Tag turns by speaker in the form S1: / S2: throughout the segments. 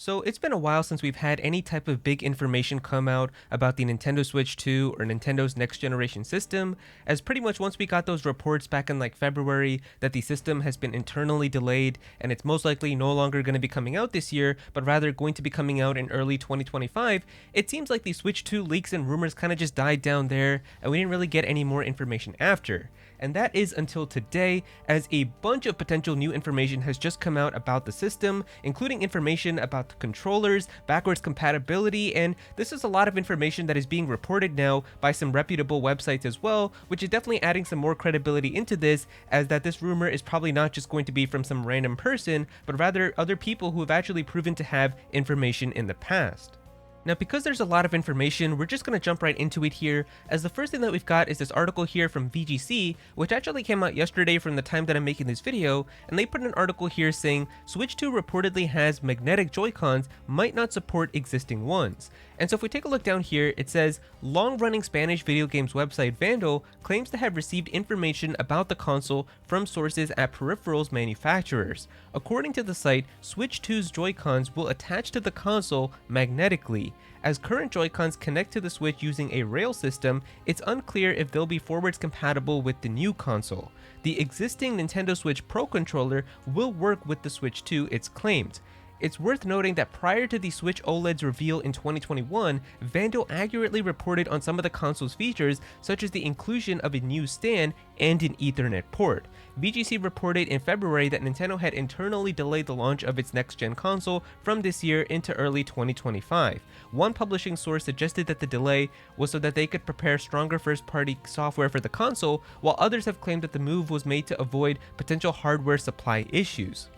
S1: So it's been a while since we've had any type of big information come out about the Nintendo Switch 2 or Nintendo's next generation system, as pretty much once we got those reports back in like February that the system has been internally delayed and it's most likely no longer going to be coming out this year, but rather going to be coming out in early 2025, it seems like the Switch 2 leaks and rumors kind of just died down there and we didn't really get any more information after. And that is until today, as a bunch of potential new information has just come out about the system, including information about the controllers, backwards compatibility, and this is a lot of information that is being reported now by some reputable websites as well, which is definitely adding some more credibility into this, as that this rumor is probably not just going to be from some random person, but rather other people who have actually proven to have information in the past. Now, because there's a lot of information, we're just going to jump right into it here, as the first thing that we've got is this article here from VGC, which actually came out yesterday from the time that I'm making this video, and they put an article here saying, Switch 2 reportedly has magnetic Joy-Cons, might not support existing ones. And so if we take a look down here, it says, long-running Spanish video games website Vandal claims to have received information about the console from sources at peripherals manufacturers. According to the site, Switch 2's Joy-Cons will attach to the console magnetically. As current Joy-Cons connect to the Switch using a rail system, it's unclear if they'll be forwards compatible with the new console. The existing Nintendo Switch Pro controller will work with the Switch 2, it's claimed. It's worth noting that prior to the Switch OLED's reveal in 2021, Vandal accurately reported on some of the console's features, such as the inclusion of a new stand and an Ethernet port. VGC reported in February that Nintendo had internally delayed the launch of its next-gen console from this year into early 2025. One publishing source suggested that the delay was so that they could prepare stronger first-party software for the console, while others have claimed that the move was made to avoid potential hardware supply issues.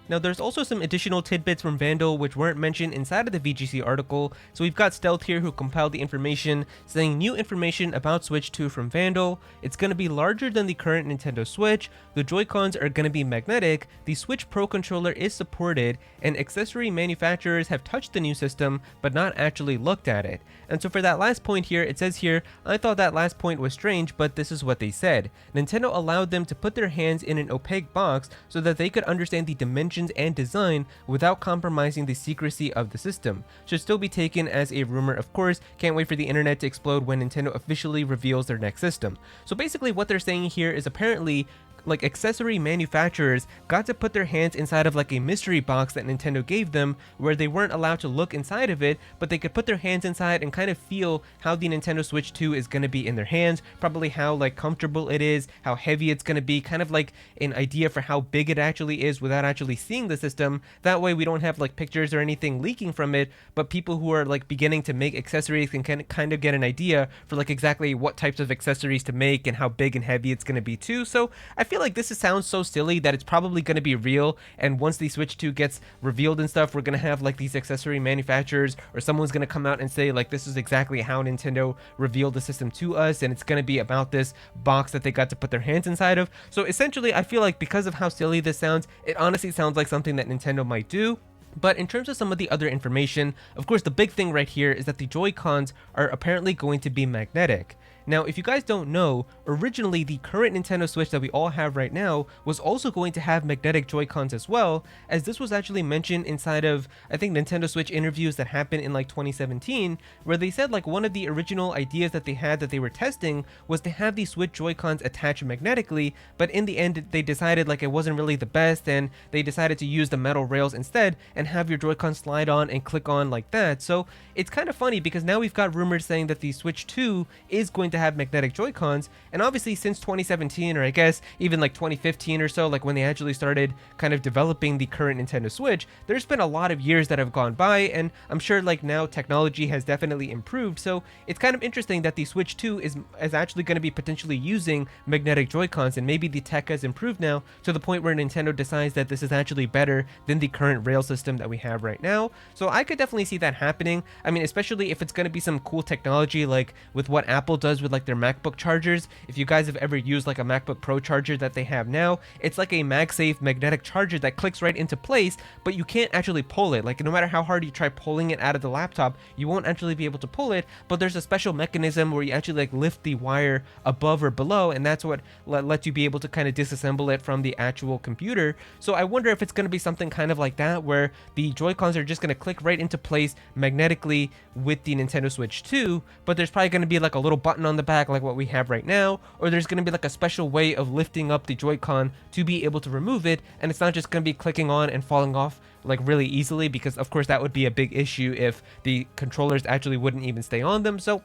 S1: Now, there's also some additional tidbits from Vandal which weren't mentioned inside of the VGC article, so we've got Stealth here who compiled the information, saying new information about Switch 2 from Vandal. It's going to be larger than the current Nintendo Switch, the Joy-Cons are going to be magnetic, the Switch Pro controller is supported, and accessory manufacturers have touched the new system but not actually looked at it. And so for that last point here, it says here, I thought that last point was strange, but this is what they said. Nintendo allowed them to put their hands in an opaque box so that they could understand the dimensions and design without compromising the secrecy of the system. Should still be taken as a rumor, of course. Can't wait for the internet to explode when Nintendo officially reveals their next system. So basically what they're saying here is apparently like accessory manufacturers got to put their hands inside of like a mystery box that Nintendo gave them, where they weren't allowed to look inside of it, but they could put their hands inside and kind of feel how the Nintendo Switch 2 is going to be in their hands, probably how like comfortable it is, how heavy it's going to be, kind of like an idea for how big it actually is without actually seeing the system. That way we don't have like pictures or anything leaking from it, but people who are like beginning to make accessories can kind of get an idea for like exactly what types of accessories to make and how big and heavy it's going to be too. So I feel like this sounds so silly that it's probably going to be real, and once the Switch 2 gets revealed and stuff, we're going to have like these accessory manufacturers, or someone's going to come out and say like this is exactly how Nintendo revealed the system to us, and it's going to be about this box that they got to put their hands inside of. So essentially I feel like because of how silly this sounds, it honestly sounds like something that Nintendo might do. But in terms of some of the other information, of course the big thing right here is that the Joy-Cons are apparently going to be magnetic. Now, if you guys don't know, originally the current Nintendo Switch that we all have right now was also going to have magnetic Joy-Cons as well, as this was actually mentioned inside of, I think, Nintendo Switch interviews that happened in like 2017, where they said like one of the original ideas that they had that they were testing was to have the Switch Joy-Cons attached magnetically, but in the end they decided like it wasn't really the best, and they decided to use the metal rails instead and have your Joy-Con slide on and click on like that. So it's kind of funny because now we've got rumors saying that the Switch 2 is going to have magnetic Joy-Cons, and obviously since 2017, or I guess even like 2015 or so, like when they actually started kind of developing the current Nintendo Switch, there's been a lot of years that have gone by, and I'm sure like now technology has definitely improved. So it's kind of interesting that the Switch 2 is actually going to be potentially using magnetic Joy-Cons, and maybe the tech has improved now to the point where Nintendo decides that this is actually better than the current rail system that we have right now. So I could definitely see that happening. I mean, especially if it's going to be some cool technology like with what Apple does with like their MacBook chargers. If you guys have ever used like a MacBook Pro charger that they have now, it's like a MagSafe magnetic charger that clicks right into place, but you can't actually pull it. Like no matter how hard you try pulling it out of the laptop, you won't actually be able to pull it, but there's a special mechanism where you actually like lift the wire above or below, and that's what lets you be able to kind of disassemble it from the actual computer. So I wonder if it's going to be something kind of like that, where the Joy-Cons are just going to click right into place magnetically with the Nintendo Switch 2, but there's probably going to be like a little button on the back like what we have right now, or there's going to be like a special way of lifting up the Joy-Con to be able to remove it, and it's not just going to be clicking on and falling off like really easily, because of course that would be a big issue if the controllers actually wouldn't even stay on them. So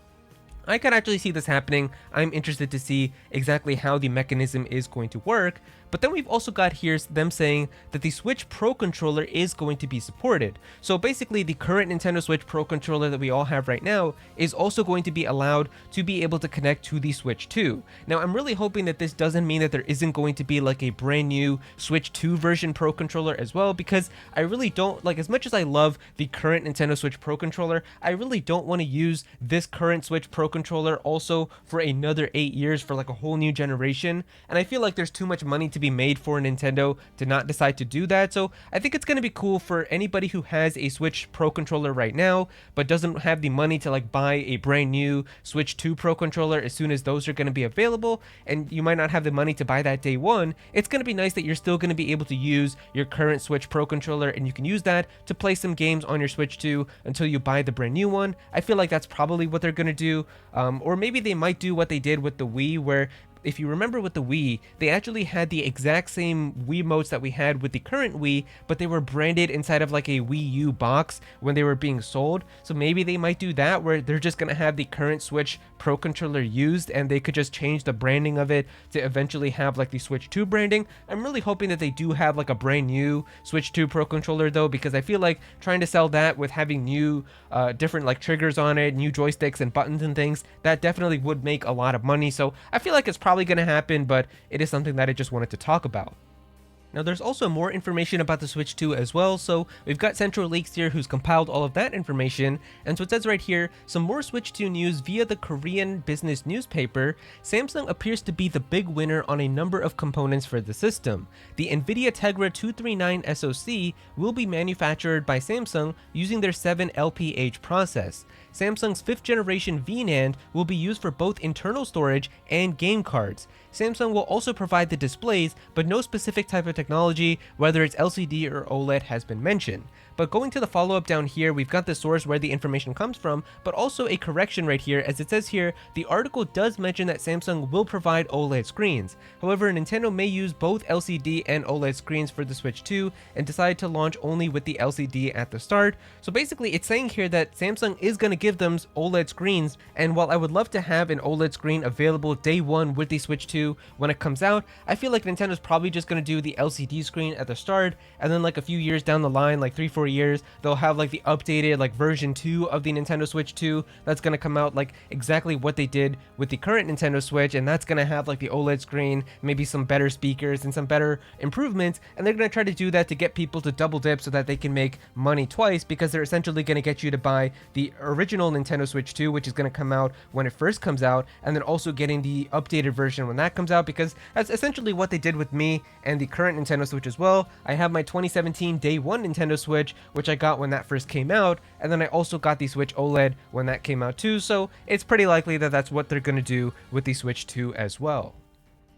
S1: I can actually see this happening. I'm interested to see exactly how the mechanism is going to work. But then we've also got here them saying that the Switch Pro controller is going to be supported. So basically the current Nintendo Switch Pro controller that we all have right now is also going to be allowed to be able to connect to the Switch 2. Now I'm really hoping that this doesn't mean that there isn't going to be like a brand new Switch 2 version Pro controller as well, because I really don't, like, as much as I love the current Nintendo Switch Pro controller, I really don't want to use this current Switch Pro controller also for another 8 years for like a whole new generation. And I feel like there's too much money to be made for Nintendo to not decide to do that. So I think it's going to be cool for anybody who has a Switch Pro controller right now but doesn't have the money to like buy a brand new Switch 2 Pro controller as soon as those are going to be available, and you might not have the money to buy that day one. It's going to be nice that you're still going to be able to use your current Switch Pro controller, and you can use that to play some games on your Switch 2 until you buy the brand new one. I feel like that's probably what they're going to do, or maybe they might do what they did with the Wii, where if you remember with the Wii, they actually had the exact same Wiimotes that we had with the current Wii, but they were branded inside of like a Wii U box when they were being sold. So maybe they might do that, where they're just going to have the current Switch Pro controller used, and they could just change the branding of it to eventually have like the Switch 2 branding. I'm really hoping that they do have like a brand new Switch 2 Pro controller though, because I feel like trying to sell that with having new different like triggers on it, new joysticks and buttons and things, that definitely would make a lot of money. So I feel like it's probably going to happen, but it is something that I just wanted to talk about. Now there's also more information about the Switch 2 as well, so we've got Central Leaks here who's compiled all of that information, and so it says right here, some more Switch 2 news via the Korean business newspaper. Samsung appears to be the big winner on a number of components for the system. The NVIDIA Tegra 239 SoC will be manufactured by Samsung using their 7LPH process. Samsung's 5th generation VNAND will be used for both internal storage and game cards. Samsung will also provide the displays, but no specific type of technology, whether it's LCD or OLED, has been mentioned. But going to the follow-up down here, we've got the source where the information comes from, but also a correction right here, as it says here, the article does mention that Samsung will provide OLED screens. However, Nintendo may use both LCD and OLED screens for the Switch 2 and decide to launch only with the LCD at the start. So basically, it's saying here that Samsung is going to give them OLED screens, and while I would love to have an OLED screen available day one with the Switch 2 when it comes out, I feel like Nintendo's probably just going to do the LCD screen at the start, and then like a few years down the line, like 3-4 years, they'll have like the updated like version 2 of the Nintendo Switch 2 that's going to come out like exactly what they did with the current Nintendo Switch, and that's going to have like the OLED screen, maybe some better speakers and some better improvements, and they're going to try to do that to get people to double dip so that they can make money twice, because they're essentially going to get you to buy the original Nintendo Switch 2, which is going to come out when it first comes out, and then also getting the updated version when that comes out, because that's essentially what they did with me and the current Nintendo Switch as well. I have my 2017 day one Nintendo Switch, which I got when that first came out, and then I also got the Switch OLED when that came out too, so it's pretty likely that that's what they're going to do with the Switch 2 as well.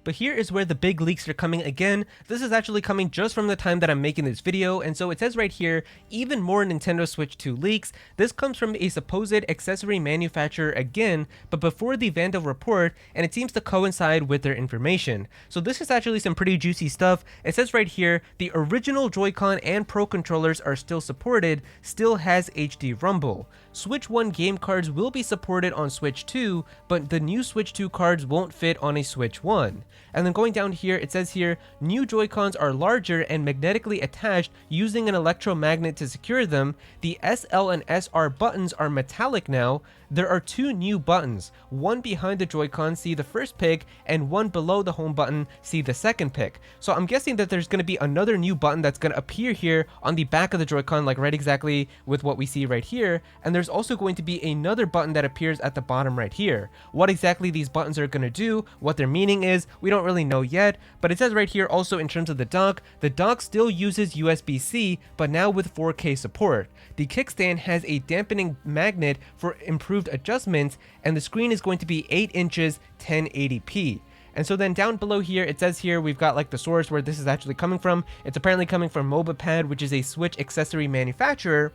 S1: But here is where the big leaks are coming again. This is actually coming just from the time that I'm making this video, and so it says right here, even more Nintendo Switch 2 leaks. This comes from a supposed accessory manufacturer again, but before the Vandal report, and it seems to coincide with their information. So this is actually some pretty juicy stuff. It says right here, the original Joy-Con and Pro controllers are still supported, still has HD Rumble. Switch 1 game cards will be supported on Switch 2, but the new Switch 2 cards won't fit on a Switch 1. And then going down here, it says here, new Joy-Cons are larger and magnetically attached using an electromagnet to secure them. The SL and SR buttons are metallic now. There are 2 new buttons, one behind the Joy-Con, see the first pick, and one below the home button, see the second pick. So I'm guessing that there's going to be another new button that's going to appear here on the back of the Joy-Con, like right exactly with what we see right here. And there's also going to be another button that appears at the bottom right here. What exactly these buttons are going to do, what their meaning is, we don't really know yet, but it says right here also in terms of the dock still uses USB-C, but now with 4K support. The kickstand has a dampening magnet for improved adjustments, and the screen is going to be 8 inches 1080p. And so then down below here, it says here we've got like the source where this is actually coming from. It's apparently coming from Mobipad, which is a Switch accessory manufacturer.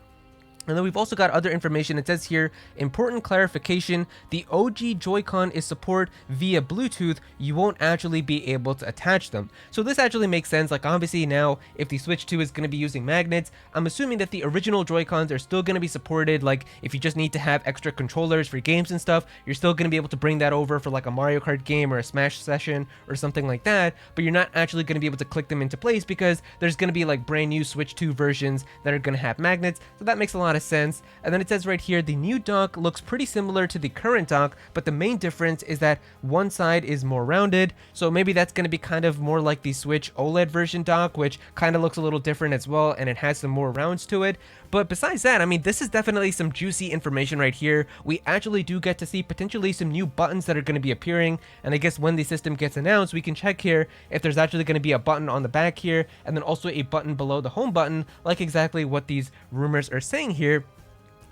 S1: And then we've also got other information. It says here, important clarification, the OG Joy-Con is support via Bluetooth, you won't actually be able to attach them. So this actually makes sense. Like obviously now, if the Switch 2 is going to be using magnets, I'm assuming that the original Joy-Cons are still going to be supported. Like if you just need to have extra controllers for games and stuff, you're still going to be able to bring that over for like a Mario Kart game or a Smash session or something like that, but you're not actually going to be able to click them into place because there's going to be like brand new Switch 2 versions that are going to have magnets. So that makes a lot of sense. And then it says right here, the new dock looks pretty similar to the current dock, but the main difference is that one side is more rounded. So maybe that's going to be kind of more like the Switch OLED version dock, which kind of looks a little different as well, and it has some more rounds to it. But besides that, I mean, this is definitely some juicy information right here. We actually do get to see potentially some new buttons that are going to be appearing. And I guess when the system gets announced, we can check here if there's actually going to be a button on the back here, and then also a button below the home button, like exactly what these rumors are saying here.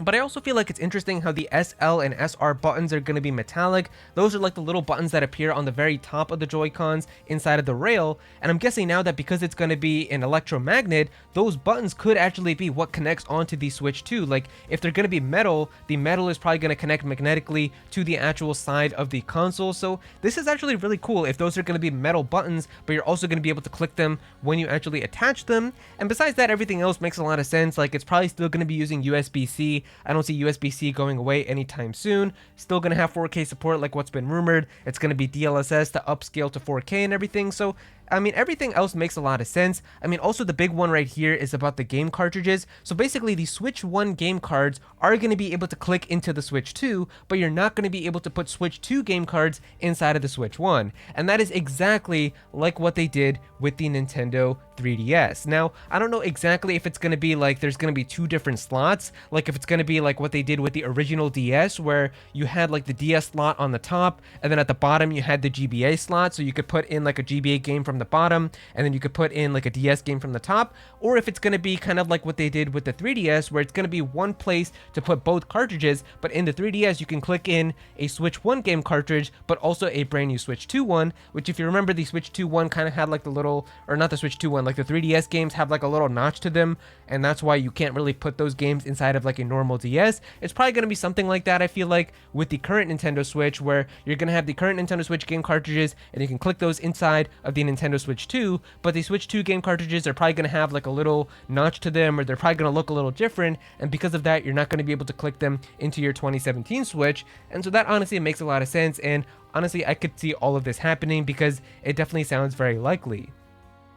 S1: But I also feel like it's interesting how the SL and SR buttons are going to be metallic. Those are like the little buttons that appear on the very top of the Joy-Cons inside of the rail. And I'm guessing now that because it's going to be an electromagnet, those buttons could actually be what connects onto the Switch 2. Like if they're going to be metal, the metal is probably going to connect magnetically to the actual side of the console. So this is actually really cool if those are going to be metal buttons, but you're also going to be able to click them when you actually attach them. And besides that, everything else makes a lot of sense. Like it's probably still going to be using USB-C. I don't see USB-C going away anytime soon. Still going to have 4K support like what's been rumored. It's going to be DLSS to upscale to 4K and everything. So I mean, everything else makes a lot of sense. I mean, also the big one right here is about the game cartridges. So basically the Switch 1 game cards are going to be able to click into the Switch 2, but you're not going to be able to put Switch 2 game cards inside of the Switch 1. And that is exactly like what they did with the Nintendo 3DS. Now, I don't know exactly if it's going to be like there's going to be 2 different slots, like if it's going to be like what they did with the original DS, where you had like the DS slot on the top, and then at the bottom you had the GBA slot, so you could put in like a GBA game from the bottom, and then you could put in like a DS game from the top, or if it's going to be kind of like what they did with the 3DS, where it's going to be one place to put both cartridges, but in the 3DS you can click in a Switch 1 game cartridge, but also a brand new Switch 2 one, which if you remember, the Switch 2 one kind of had like the little, or not the Switch 2 one, like the 3DS games have like a little notch to them, and that's why you can't really put those games inside of like a normal DS. It's probably going to be something like that, I feel like, with the current Nintendo Switch, where you're going to have the current Nintendo Switch game cartridges, and you can click those inside of the Nintendo Switch 2, but the Switch 2 game cartridges are probably going to have like a little notch to them, or they're probably going to look a little different, and because of that, you're not going to be able to click them into your 2017 Switch. And so that honestly makes a lot of sense, and honestly, I could see all of this happening because it definitely sounds very likely.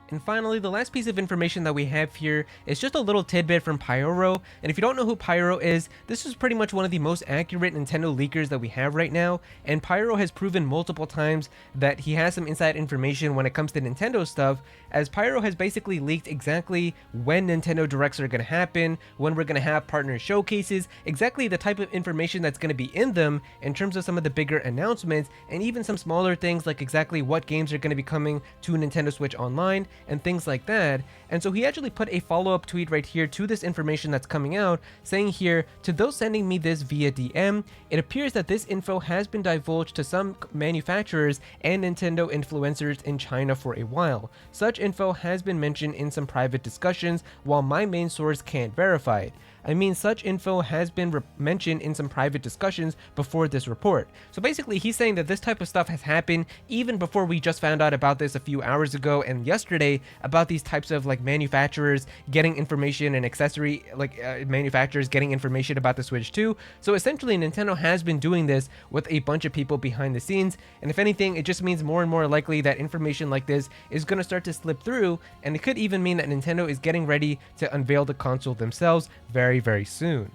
S1: And finally, the last piece of information that we have here is just a little tidbit from Pyoro. And if you don't know who Pyoro is, this is pretty much one of the most accurate Nintendo leakers that we have right now. And Pyoro has proven multiple times that he has some inside information when it comes to Nintendo stuff, as Pyoro has basically leaked exactly when Nintendo Directs are going to happen, when we're going to have partner showcases, exactly the type of information that's going to be in them in terms of some of the bigger announcements, and even some smaller things like exactly what games are going to be coming to Nintendo Switch Online and things like that. And so he actually put a follow-up tweet right here to this information that's coming out, saying here, to those sending me this via DM, it appears that this info has been divulged to some manufacturers and Nintendo influencers in China for a while. Such info has been mentioned in some private discussions, while my main source can't verify it. I mean, such info has been mentioned in some private discussions before this report. So basically, he's saying that this type of stuff has happened even before we just found out about this a few hours ago and yesterday about these types of like manufacturers getting information and accessory manufacturers getting information about the Switch 2. So essentially, Nintendo has been doing this with a bunch of people behind the scenes, and if anything, it just means more and more likely that information like this is going to start to slip through, and it could even mean that Nintendo is getting ready to unveil the console themselves very, very soon.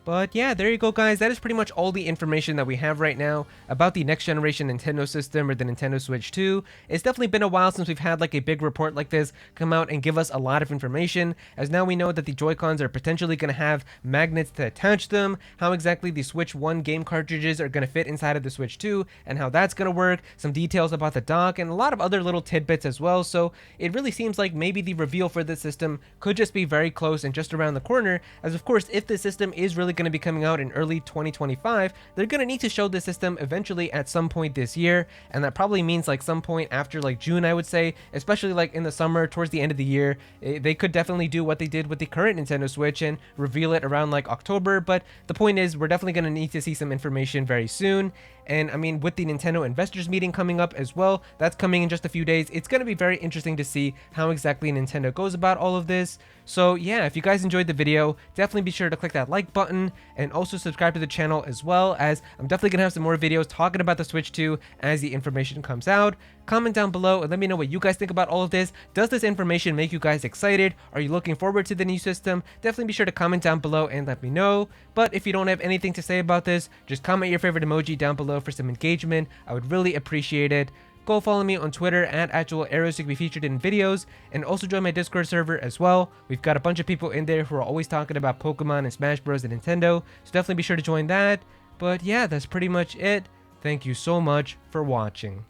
S1: But yeah, there you go guys, that is pretty much all the information that we have right now about the next generation Nintendo system or the Nintendo Switch 2. It's definitely been a while since we've had like a big report like this come out and give us a lot of information, as now we know that the Joy-Cons are potentially going to have magnets to attach them, how exactly the Switch 1 game cartridges are going to fit inside of the Switch 2 and how that's going to work, some details about the dock, and a lot of other little tidbits as well. So it really seems like maybe the reveal for this system could just be very close and just around the corner, as of course if the system is really going to be coming out in early 2025, they're going to need to show the system eventually at some point this year, and that probably means like some point after like June, I would say, especially like in the summer towards the end of the year. They could definitely do what they did with the current Nintendo Switch and reveal it around like October, but the point is we're definitely going to need to see some information very soon. And I mean, with the Nintendo investors meeting coming up as well, that's coming in just a few days, it's going to be very interesting to see how exactly Nintendo goes about all of this. So yeah, if you guys enjoyed the video, definitely be sure to click that like button and also subscribe to the channel, as well as I'm definitely going to have some more videos talking about the Switch 2 as the information comes out. Comment down below and let me know what you guys think about all of this. Does this information make you guys excited? Are you looking forward to the new system? Definitely be sure to comment down below and let me know. But if you don't have anything to say about this, just comment your favorite emoji down below for some engagement. I would really appreciate it. Go follow me on Twitter at @Aero so you can be featured in videos, and also join my Discord server as well. We've got a bunch of people in there who are always talking about Pokemon and Smash Bros and Nintendo, so definitely be sure to join that. But yeah, that's pretty much it. Thank you so much for watching.